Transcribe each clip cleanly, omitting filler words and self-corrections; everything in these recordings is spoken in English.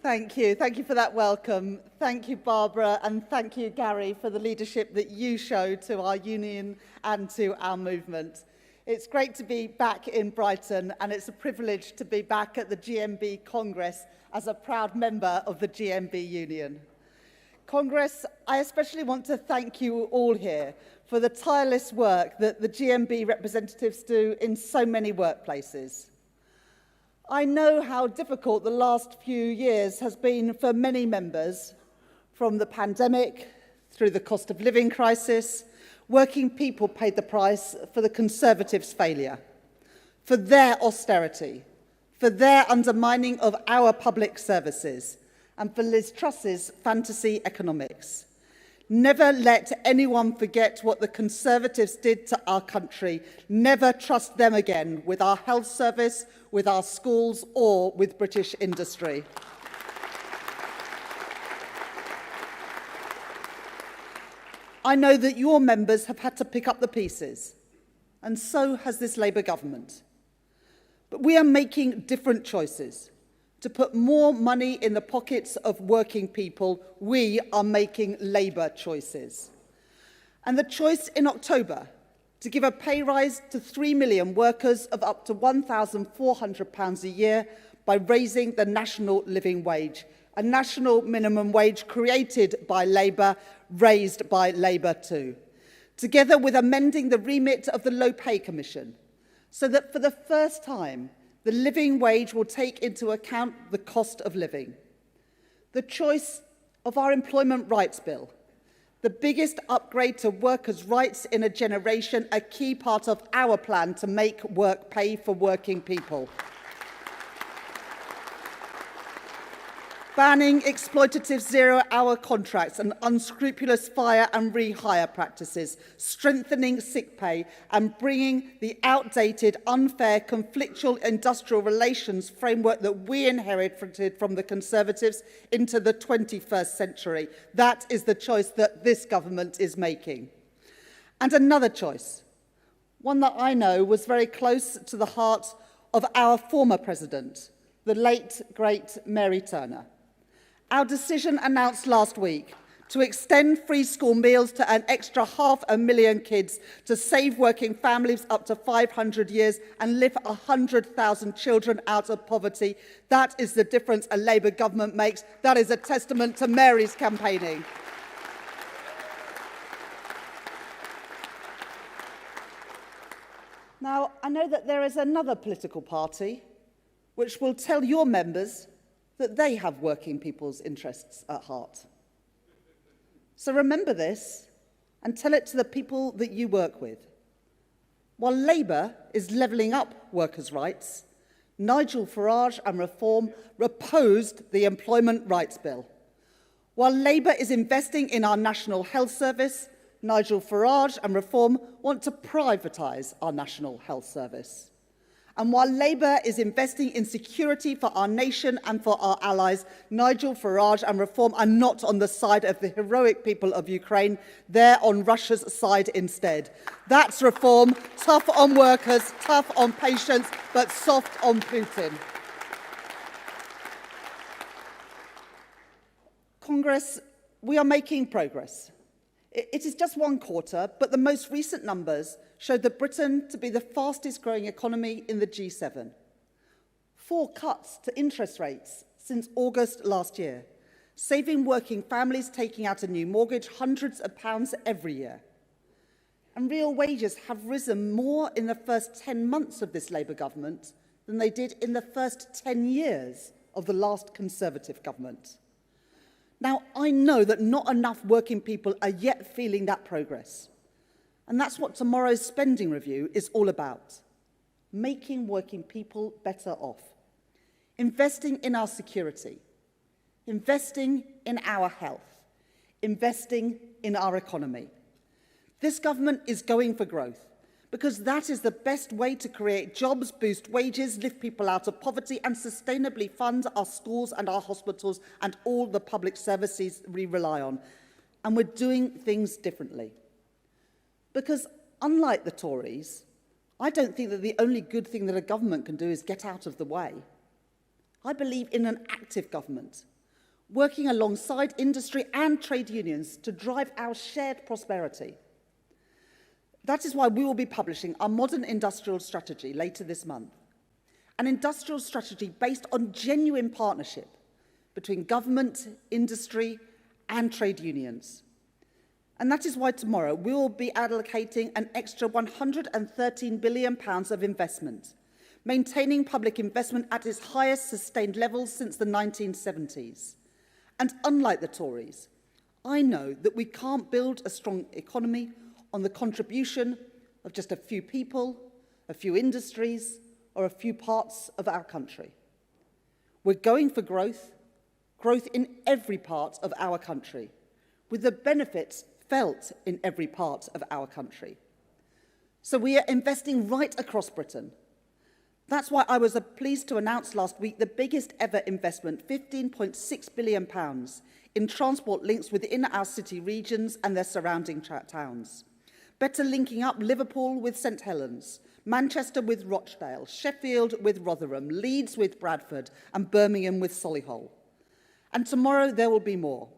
Thank you. Thank you for that welcome. Thank you, Barbara, and thank you, Gary, for the leadership that you show to our union and to our movement. It's great to be back in Brighton, and it's a privilege to be back at the GMB Congress as a proud member of the GMB Union. Congress, I especially want to thank you all here for the tireless work that the GMB representatives do in so many workplaces. I know how difficult the last few years has been for many members, from the pandemic through the cost of living crisis. Working people paid the price for the Conservatives' failure, for their austerity, for their undermining of our public services, and for Liz Truss's fantasy economics. Never let anyone forget what the Conservatives did to our country. Never trust them again with our health service, with our schools, or with British industry. I know that your members have had to pick up the pieces, and so has this Labour government. But we are making different choices. To put more money in the pockets of working people, we are making Labour choices. And the choice in October to give a pay rise to 3 million workers of up to £1,400 a year by raising the national living wage, a national minimum wage created by Labour, raised by Labour too, together with amending the remit of the Low Pay Commission, so that for the first time, the living wage will take into account the cost of living. The choice of our Employment Rights Bill, the biggest upgrade to workers' rights in a generation, a key part of our plan to make work pay for working people. Banning exploitative zero-hour contracts and unscrupulous fire and rehire practices, strengthening sick pay and bringing the outdated, unfair, conflictual industrial relations framework that we inherited from the Conservatives into the 21st century. That is the choice that this government is making. And another choice, one that I know was very close to the heart of our former president, the late, great Mary Turner. Our decision announced last week to extend free school meals to an extra 500,000 kids, to save working families up to 500 years and lift 100,000 children out of poverty. That is the difference a Labour government makes. That is a testament to Mary's campaigning. Now, I know that there is another political party which will tell your members that they have working people's interests at heart. So remember this and tell it to the people that you work with. While Labour is levelling up workers' rights, Nigel Farage and Reform opposed the Employment Rights Bill. While Labour is investing in our National Health Service, Nigel Farage and Reform want to privatise our National Health Service. And while Labour is investing in security for our nation and for our allies, Nigel Farage and Reform are not on the side of the heroic people of Ukraine. They're on Russia's side instead. That's Reform, tough on workers, tough on patients, but soft on Putin. Congress, we are making progress. It is just one quarter, but the most recent numbers showed that Britain to be the fastest growing economy in the G7. 4 cuts to interest rates since August last year, saving working families taking out a new mortgage hundreds of pounds every year. And real wages have risen more in the first 10 months of this Labour government than they did in the first 10 years of the last Conservative government. Now, I know that not enough working people are yet feeling that progress. And that's what tomorrow's spending review is all about. Making working people better off. Investing in our security. Investing in our health. Investing in our economy. This government is going for growth, because that is the best way to create jobs, boost wages, lift people out of poverty, and sustainably fund our schools and our hospitals and all the public services we rely on. And we're doing things differently. Because unlike the Tories, I don't think that the only good thing that a government can do is get out of the way. I believe in an active government, working alongside industry and trade unions to drive our shared prosperity. That is why we will be publishing our modern industrial strategy later this month, an industrial strategy based on genuine partnership between government, industry, and trade unions. And that is why tomorrow we will be allocating an extra £113 billion of investment, maintaining public investment at its highest sustained levels since the 1970s. And unlike the Tories, I know that we can't build a strong economy on the contribution of just a few people, a few industries, or a few parts of our country. We're going for growth in every part of our country, with the benefits felt in every part of our country. So we are investing right across Britain. That's why I was pleased to announce last week the biggest ever investment, £15.6 billion, in transport links within our city regions and their surrounding towns. Better linking up Liverpool with St Helens, Manchester with Rochdale, Sheffield with Rotherham, Leeds with Bradford, and Birmingham with Solihull. And tomorrow there will be more.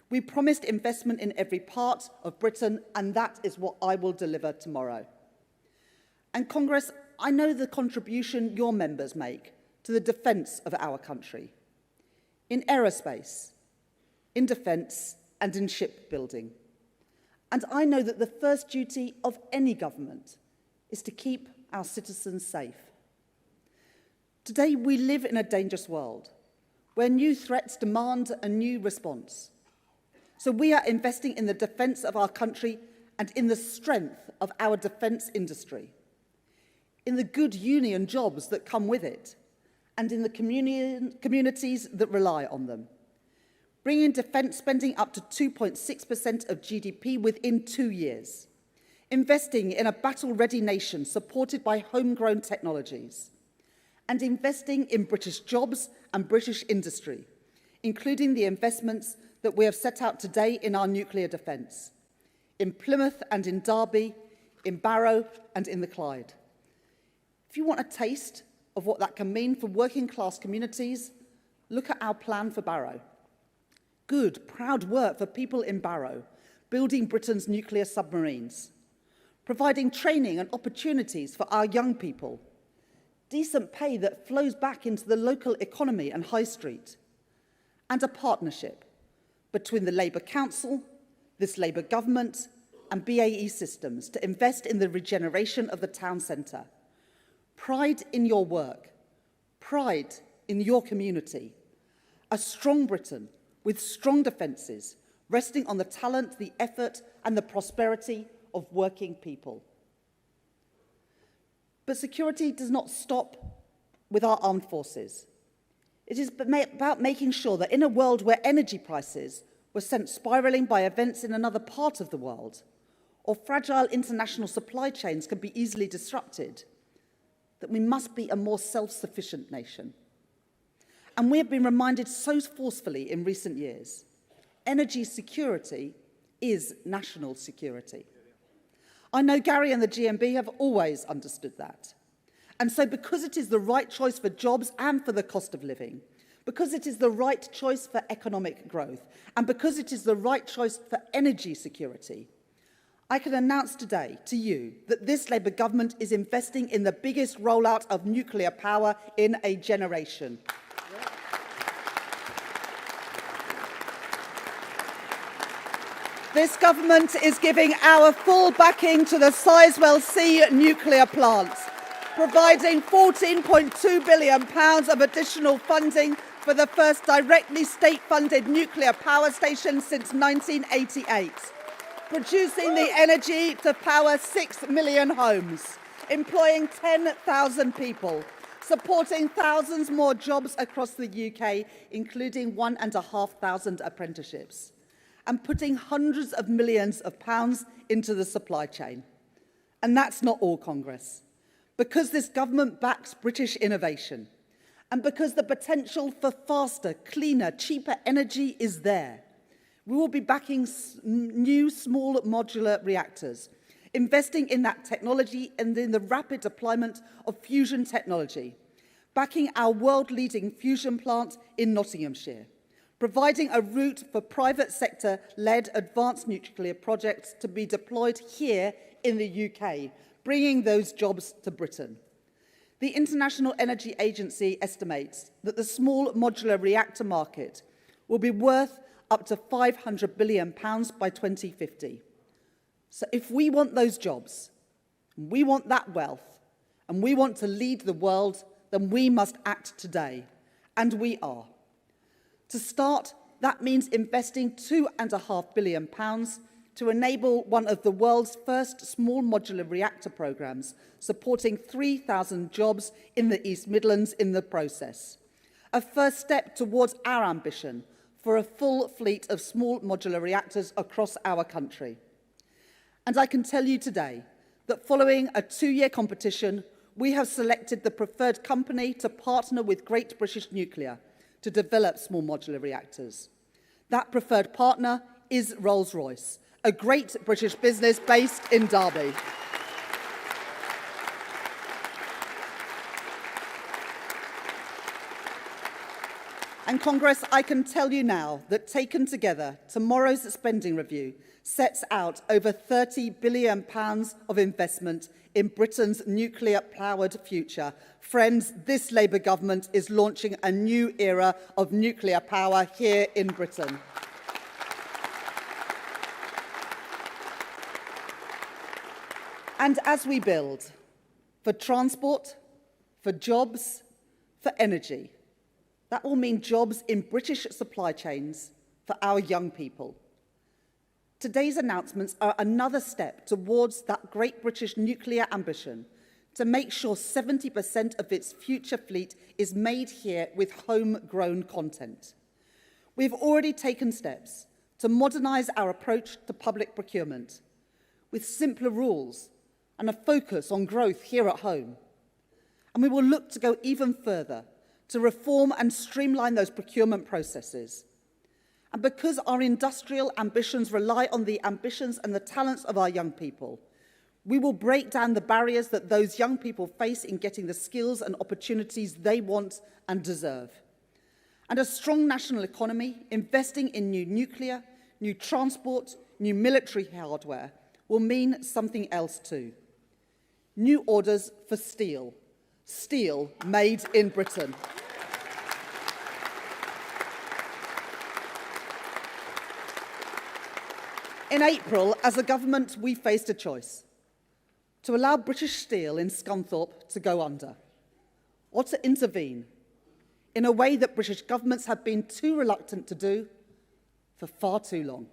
We promised investment in every part of Britain, and that is what I will deliver tomorrow. And Congress, I know the contribution your members make to the defence of our country, in aerospace, in defence, and in shipbuilding. And I know that the first duty of any government is to keep our citizens safe. Today, we live in a dangerous world where new threats demand a new response. So we are investing in the defence of our country and in the strength of our defence industry, in the good union jobs that come with it, and in the communities that rely on them, bringing defence spending up to 2.6% of GDP within 2 years, investing in a battle-ready nation supported by homegrown technologies, and investing in British jobs and British industry, including the investments that we have set out today in our nuclear defence, in Plymouth and in Derby, in Barrow and in the Clyde. If you want a taste of what that can mean for working-class communities, look at our plan for Barrow. Good, proud work for people in Barrow, building Britain's nuclear submarines, providing training and opportunities for our young people, decent pay that flows back into the local economy and high street, and a partnership between the Labour Council, this Labour government, and BAE Systems to invest in the regeneration of the town centre. Pride in your work, pride in your community, a strong Britain with strong defences, resting on the talent, the effort, and the prosperity of working people. But security does not stop with our armed forces. It is about making sure that in a world where energy prices were sent spiralling by events in another part of the world, or fragile international supply chains can be easily disrupted, that we must be a more self-sufficient nation. And we have been reminded so forcefully in recent years, energy security is national security. I know Gary and the GMB have always understood that. And so because it is the right choice for jobs and for the cost of living, because it is the right choice for economic growth, and because it is the right choice for energy security, I can announce today to you that this Labour government is investing in the biggest rollout of nuclear power in a generation. This government is giving our full backing to the Sizewell C nuclear plant, providing £14.2 billion of additional funding for the first directly state-funded nuclear power station since 1988, producing the energy to power 6 million homes, employing 10,000 people, supporting thousands more jobs across the UK, including 1,500 apprenticeships, and putting hundreds of millions of pounds into the supply chain. And that's not all, Congress. Because this government backs British innovation, and because the potential for faster, cleaner, cheaper energy is there, we will be backing new small modular reactors, investing in that technology and in the rapid deployment of fusion technology, backing our world-leading fusion plant in Nottinghamshire, providing a route for private sector-led advanced nuclear projects to be deployed here in the UK, bringing those jobs to Britain. The International Energy Agency estimates that the small modular reactor market will be worth up to £500 billion by 2050. So if we want those jobs, we want that wealth, and we want to lead the world, then we must act today. And we are. To start, that means investing £2.5 billion to enable one of the world's first small modular reactor programmes, supporting 3,000 jobs in the East Midlands in the process. A first step towards our ambition for a full fleet of small modular reactors across our country. And I can tell you today that following a 2-year competition, we have selected the preferred company to partner with Great British Nuclear to develop small modular reactors. That preferred partner is Rolls-Royce, a great British business based in Derby. And Congress, I can tell you now that taken together, tomorrow's spending review sets out over £30 billion of investment in Britain's nuclear-powered future. Friends, this Labour government is launching a new era of nuclear power here in Britain. And as we build for transport, for jobs, for energy, that will mean jobs in British supply chains for our young people. Today's announcements are another step towards that Great British nuclear ambition to make sure 70% of its future fleet is made here with homegrown content. We've already taken steps to modernise our approach to public procurement with simpler rules and a focus on growth here at home. And we will look to go even further to reform and streamline those procurement processes. And because our industrial ambitions rely on the ambitions and the talents of our young people, we will break down the barriers that those young people face in getting the skills and opportunities they want and deserve. And a strong national economy, investing in new nuclear, new transport, new military hardware, will mean something else too. New orders for steel. Steel made in Britain. In April, as a government, we faced a choice: to allow British Steel in Scunthorpe to go under, or to intervene in a way that British governments have been too reluctant to do for far too long.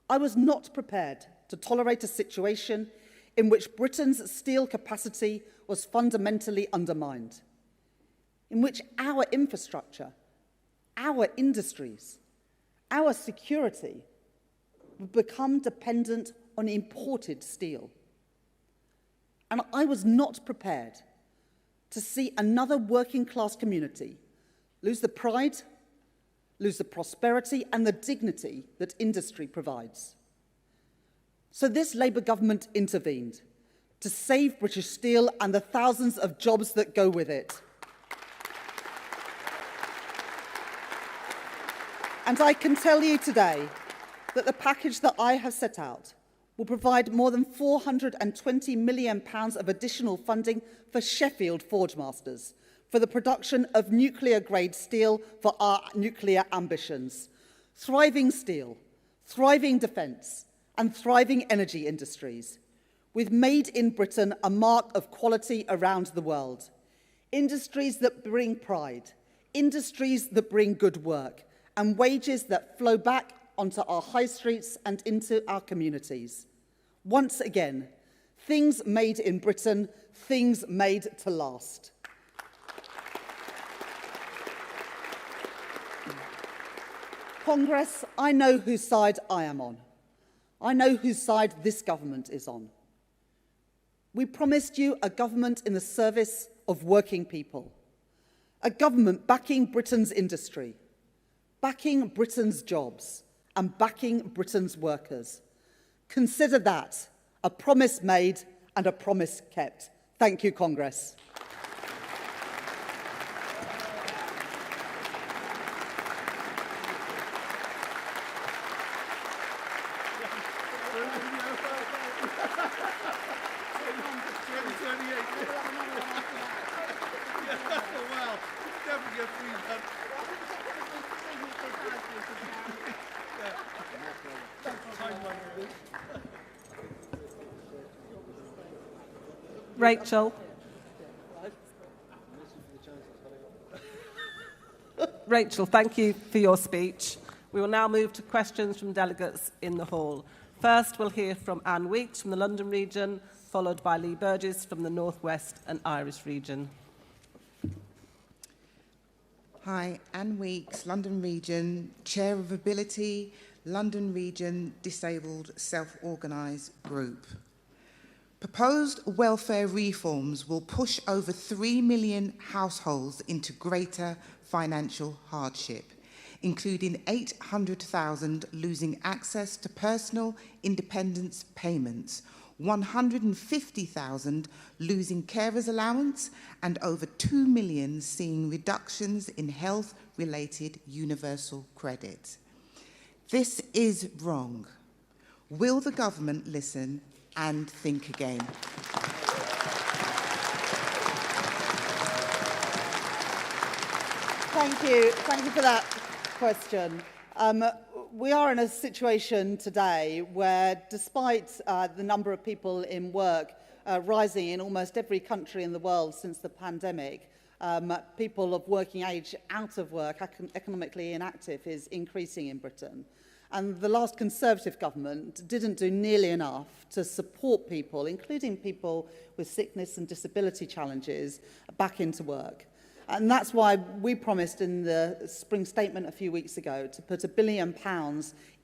I was not prepared to tolerate a situation in which Britain's steel capacity was fundamentally undermined, in which our infrastructure, our industries, our security would become dependent on imported steel. And I was not prepared to see another working-class community lose the pride, lose the prosperity and the dignity that industry provides. So this Labour government intervened to save British Steel and the thousands of jobs that go with it. And I can tell you today that the package that I have set out will provide more than £420 million of additional funding for Sheffield Forgemasters for the production of nuclear-grade steel for our nuclear ambitions. Thriving steel, thriving defence, and thriving energy industries, with Made in Britain a mark of quality around the world. Industries that bring pride, industries that bring good work, and wages that flow back onto our high streets and into our communities. Once again, things made in Britain, things made to last. Congress, I know whose side I am on. I know whose side this government is on. We promised you a government in the service of working people, a government backing Britain's industry, backing Britain's jobs, and backing Britain's workers. Consider that a promise made and a promise kept. Thank you, Congress. Rachel. Rachel, thank you for your speech. We will now move to questions from delegates in the hall. First, we'll hear from Anne Weeks from the London region, followed by Lee Burgess from the North West and Irish region. Hi, Anne Weeks, London Region, Chair of Ability, London Region Disabled Self-Organised Group. Proposed welfare reforms will push over 3 million households into greater financial hardship, including 800,000 losing access to personal independence payments, 150,000 losing carers allowance, and over 2 million seeing reductions in health-related universal credit. This is wrong. Will the government listen and think again? Thank you for that question. We are in a situation today where, despite the number of people in work rising in almost every country in the world since the pandemic, people of working age out of work, economically inactive, is increasing in Britain. And the last Conservative government didn't do nearly enough to support people, including people with sickness and disability challenges, back into work. And that's why we promised in the spring statement a few weeks ago to put £1 billion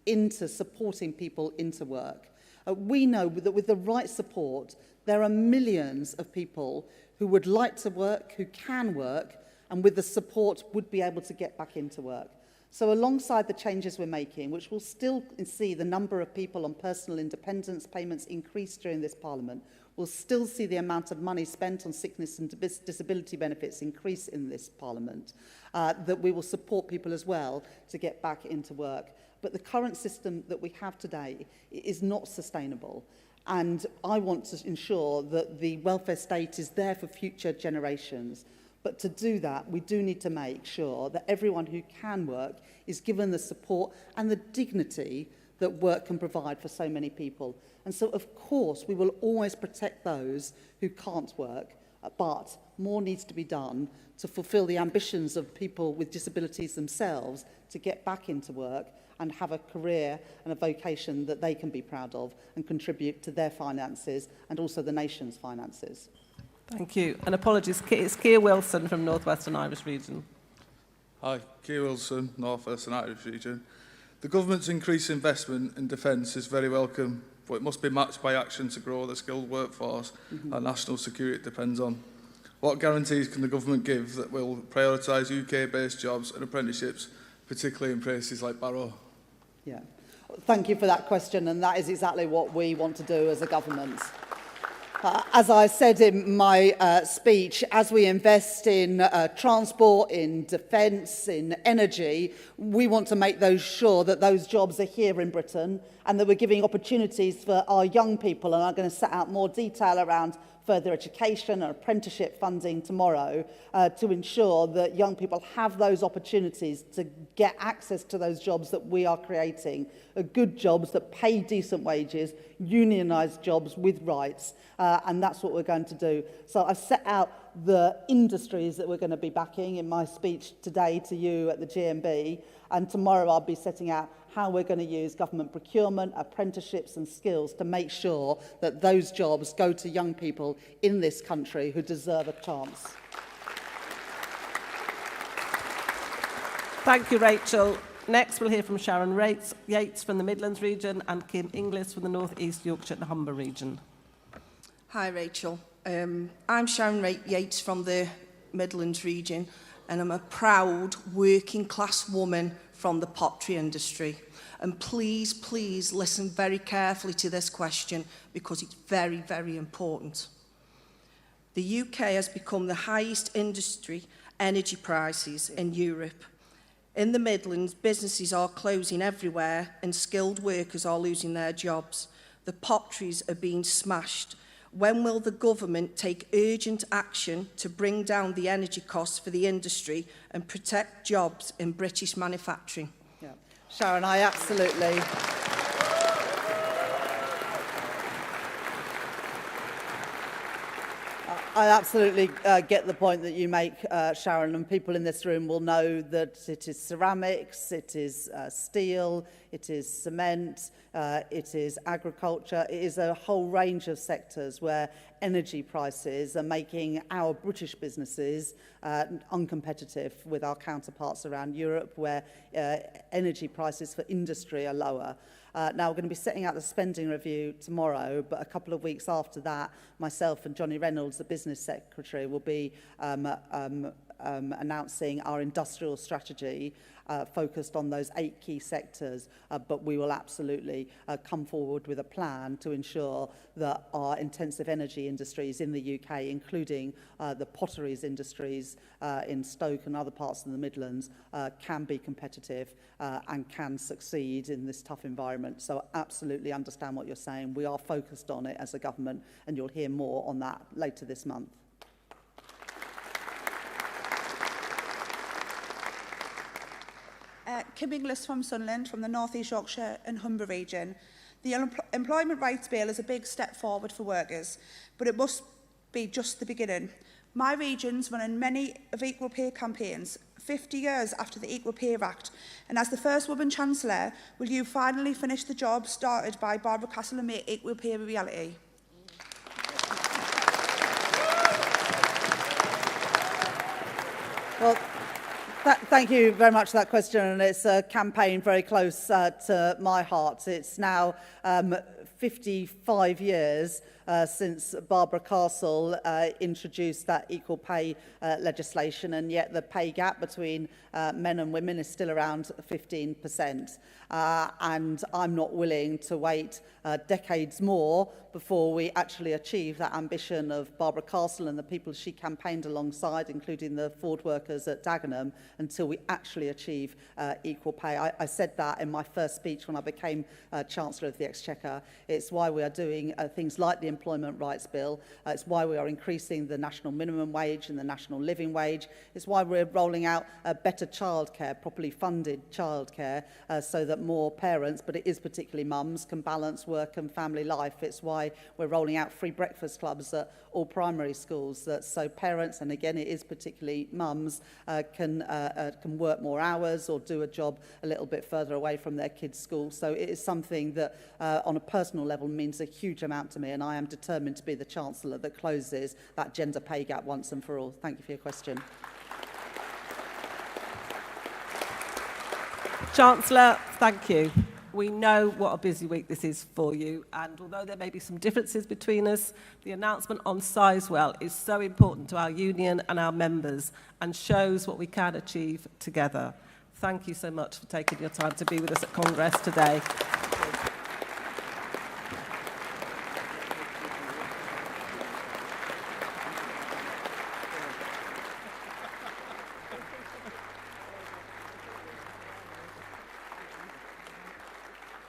into supporting people into work. We know that with the right support, there are millions of people who would like to work, who can work, and with the support would be able to get back into work. So alongside the changes we're making, which will still see the number of people on personal independence payments increase during this Parliament, we'll still see the amount of money spent on sickness and disability benefits increase in this Parliament, that we will support people as well to get back into work. But the current system that we have today is not sustainable. And I want to ensure that the welfare state is there for future generations. But to do that, we do need to make sure that everyone who can work is given the support and the dignity that work can provide for so many people. And so, of course, we will always protect those who can't work, but more needs to be done to fulfil the ambitions of people with disabilities themselves to get back into work and have a career and a vocation that they can be proud of and contribute to their finances and also the nation's finances. Thank you. And apologies, it's Keir Wilson from North West and Irish region. Hi, Keir Wilson, North West and Irish region. The government's increased investment in defence is very welcome, but it must be matched by action to grow the skilled workforce our national security depends on. What guarantees can the government give that will prioritise UK-based jobs and apprenticeships, particularly in places like Barrow? Yeah. Thank you for that question, and that is exactly what we want to do as a government. As I said in my speech, as we invest in transport, in defence, in energy, we want to make sure that those jobs are here in Britain and that we're giving opportunities for our young people. And I'm going to set out more detail around further education and apprenticeship funding tomorrow to ensure that young people have those opportunities to get access to those jobs that we are creating, good jobs that pay decent wages, unionised jobs with rights, and that's what we're going to do. So I've set out the industries that we're going to be backing in my speech today to you at the GMB, and tomorrow I'll be setting out how we're going to use government procurement, apprenticeships and skills to make sure that those jobs go to young people in this country who deserve a chance. Thank you, Rachel. Next, we'll hear from Sharon Yates from the Midlands region and Kim Inglis from the North East Yorkshire and Humber region. Hi, Rachel. I'm Sharon Yates from the Midlands region, and I'm a proud working class woman from the pottery industry. And please, please listen very carefully to this question because it's very, very important. The UK has become the highest industry energy prices in Europe. In the Midlands, businesses are closing everywhere and skilled workers are losing their jobs. The potteries are being smashed. When will the government take urgent action to bring down the energy costs for the industry and protect jobs in British manufacturing? Yeah. Sharon, I absolutely... I absolutely get the point that you make, Sharon, and people in this room will know that it is ceramics, it is steel, it is cement, it is agriculture. It is a whole range of sectors where energy prices are making our British businesses uncompetitive with our counterparts around Europe, where energy prices for industry are lower. Now, we're going to be setting out the spending review tomorrow, but a couple of weeks after that, myself and Johnny Reynolds, the business secretary, will be announcing our industrial strategy focused on those 8 key sectors, but we will absolutely come forward with a plan to ensure that our intensive energy industries in the UK, including the potteries industries in Stoke and other parts of the Midlands, can be competitive and can succeed in this tough environment. So absolutely understand what you're saying. We are focused on it as a government, and you'll hear more on that later this month. Kim Inglis from Sunderland, from the North East Yorkshire and Humber region. The Employment Rights Bill is a big step forward for workers, but it must be just the beginning. My region's running many of equal pay campaigns, 50 years after the Equal Pay Act, and as the first woman Chancellor, will you finally finish the job started by Barbara Castle and make equal pay a reality? Well, thank you very much for that question, and it's a campaign very close to my heart. It's now 55 years since Barbara Castle introduced that equal pay legislation, and yet the pay gap between men and women is still around 15%. And I'm not willing to wait decades more before we actually achieve that ambition of Barbara Castle and the people she campaigned alongside, including the Ford workers at Dagenham, until we actually achieve equal pay. I said that in my first speech when I became Chancellor of the Exchequer. It's why we are doing things like the Employment Rights Bill. It's why we are increasing the national minimum wage and the national living wage. It's why we're rolling out better childcare, properly funded childcare, so that more parents, but it is particularly mums, can balance work and family life. It's why we're rolling out free breakfast clubs at all primary schools, so parents, and again it is particularly mums, can work more hours or do a job a little bit further away from their kids' school. So it is something that on a personal level means a huge amount to me, and I am determined to be the Chancellor that closes that gender pay gap once and for all. Thank you for your question. Chancellor, thank you. We know what a busy week this is for you, and although there may be some differences between us, the announcement on Sizewell is so important to our union and our members and shows what we can achieve together. Thank you so much for taking your time to be with us at Congress today.